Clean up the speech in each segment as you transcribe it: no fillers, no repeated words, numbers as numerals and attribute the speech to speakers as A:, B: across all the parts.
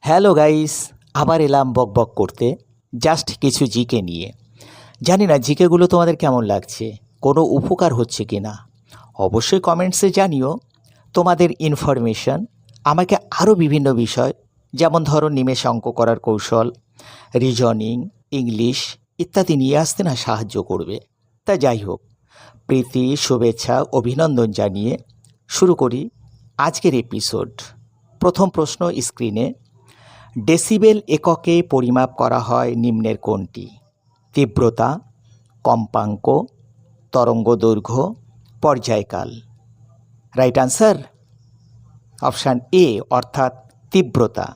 A: Hello guys, আবার এলাম বকবক করতে জাস্ট কিছু জিকে নিয়ে। জানি না জিকেগুলো তোমাদের কেমন লাগছে, কোনো উপকার হচ্ছে কি না। অবশ্যই কমেন্টসে জানিও। তোমাদের ইনফরমেশন আমাকে আরও বিভিন্ন বিষয়, যেমন ধরো নিমেষে অঙ্ক করার কৌশল, রিজনিং, ইংলিশ ইত্যাদি নিয়ে আসতে না সাহায্য করবে। তা যাই হোক, প্রীতি, শুভেচ্ছা, অভিনন্দন জানিয়ে শুরু করি আজকের এপিসোড। প্রথম প্রশ্ন স্ক্রিনে। ডেসিবেল এককে পরিমাপ করা হয় নিম্নের কোনটি? তীব্রতা, কম্পাঙ্ক, তরঙ্গদৈর্ঘ্য, পর্যায়কাল। রাইট আনসার অপশান এ অর্থাৎ তীব্রতা।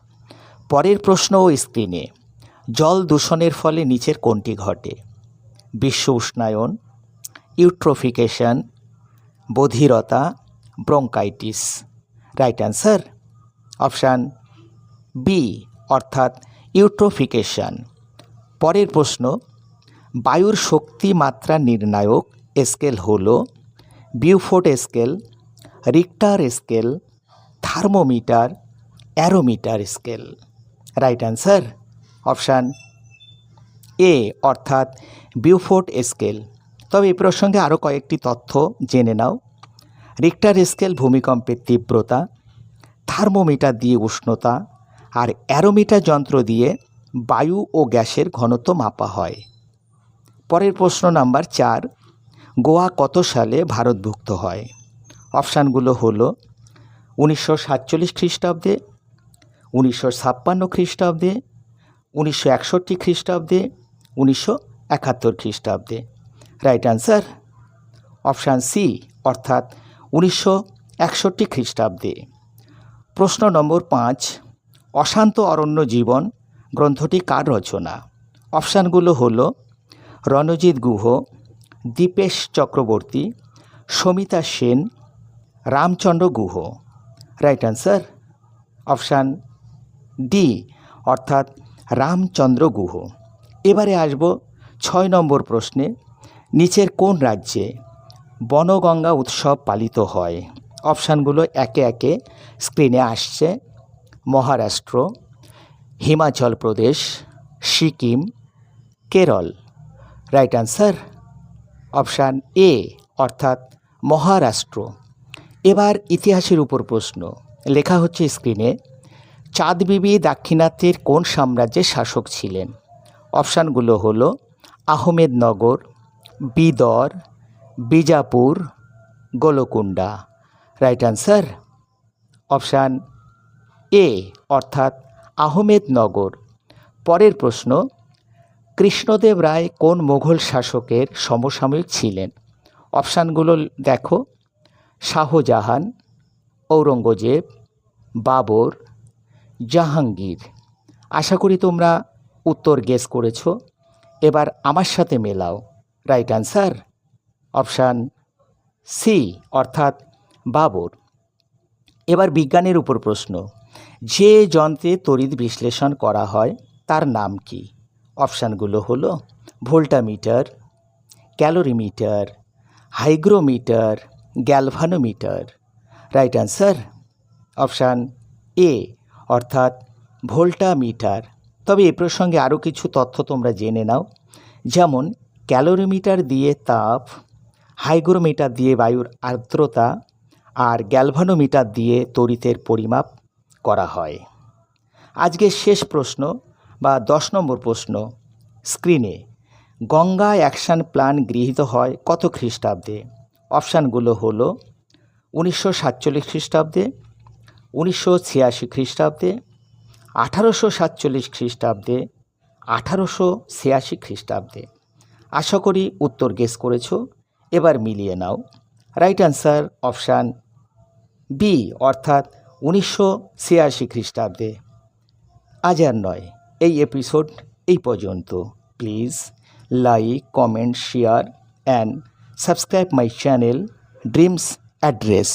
A: পরের প্রশ্ন স্ক্রিনে। জল দূষণের ফলে নিচের কোনটি ঘটে? বিশ্ব উষ্ণায়ন, ইউট্রোফিকেশন, বধিরতা, bronchitis. Right answer option B অর্থাৎ ইউট্রোফিকেশন। পরের প্রশ্ন। বায়ুর শক্তি মাত্রা নির্ণায়ক স্কেল হল Beaufort scale, Richter scale, thermometer, aerometer scale. Right answer option A অর্থাৎ বিউফোর্ট স্কেল। তবে এই প্রসঙ্গে আরও কয়েকটি তথ্য জেনে নাও। রিক্টার স্কেল ভূমিকম্পের তীব্রতা, থার্মোমিটার দিয়ে উষ্ণতা, আর অ্যারোমিটার যন্ত্র দিয়ে বায়ু ও গ্যাসের ঘনত্ব মাপা হয়। পরের প্রশ্ন নাম্বার 4। গোয়া কত সালে ভারতভুক্ত হয়? অপশানগুলো হলো 1947 খ্রিস্টাব্দে, 1956 খ্রিস্টাব্দে, 1961 খ্রিস্টাব্দে, 1971 খ্রিস্টাব্দে। রাইট অ্যান্সার অপশান সি অর্থাৎ 1961 খ্রিস্টাব্দে। প্রশ্ন নম্বর 5। অশান্ত অরণ্য জীবন গ্রন্থটি কার রচনা? অপশানগুলো হলো Ranajit Guha, Dipesh Chakrabarty, Samita Sen, Ramachandra Guha. Right answer option D অর্থাৎ রামচন্দ্র গুহ। এবারে আসব 6 নম্বর প্রশ্নে। নিচের কোন রাজ্যে বনগঙ্গা উৎসব পালিত হয়? অপশানগুলো একে একে স্ক্রিনে আসছে। Maharashtra, Himachal Pradesh, Sikkim, Kerala. Right answer option A অর্থাৎ মহারাষ্ট্র। এবার ইতিহাসের উপর প্রশ্ন লেখা হচ্ছে স্ক্রিনে। চাঁদ বিবি দাক্ষিণাত্যের কোন সাম্রাজ্যের শাসক ছিলেন? অপশানগুলো হলো Ahmednagar, Bidar, Bijapur, Golconda. Right answer option A অর্থাৎ আহমেদনগর। পরের প্রশ্ন। কৃষ্ণদেব রায় কোন মোগল শাসকের সমসাময়িক ছিলেন? অপশানগুলো দেখো। শাহজাহান, ঔরঙ্গজেব, বাবর, জাহাঙ্গীর। আশা করি তোমরা উত্তর গেস করেছ। এবার আমার সাথে মেলাও। রাইট অ্যান্সার অপশান সি অর্থাৎ বাবর। এবার বিজ্ঞানের উপর প্রশ্ন। যে যন্ত্রে তড়িৎ বিশ্লেষণ করা হয় তার নাম কি? অপশানগুলো হলো voltameter, calorimeter, hygrometer, galvanometer. Right answer option A অর্থাৎ ভোল্টামিটার। তবে এ প্রসঙ্গে আরও কিছু তথ্য তোমরা জেনে নাও। যেমন ক্যালোরিমিটার দিয়ে তাপ, হাইগ্রোমিটার দিয়ে বায়ুর আর্দ্রতা, আর গ্যালভানোমিটার দিয়ে তড়িতের পরিমাপ করা হয়। আজকের শেষ প্রশ্ন বা 10 নম্বর প্রশ্ন স্ক্রিনে। গঙ্গা অ্যাকশন প্ল্যান গৃহীত হয় কত খ্রিস্টাব্দে? অপশানগুলো হলো 1947 খ্রিস্টাব্দে, 1986 খ্রিস্টাব্দে, 1847 খ্রিস্টাব্দে, 1886 খ্রিস্টাব্দে। আশা করি উত্তর গেস করেছ। এবার মিলিয়ে নাও। রাইট অ্যান্সার অপশান বি অর্থাৎ 1986 খ্রিস্টাব্দে। আজ আর নয়, এই এপিসোড এই পর্যন্ত। Please like, comment, share and subscribe my channel dreams address.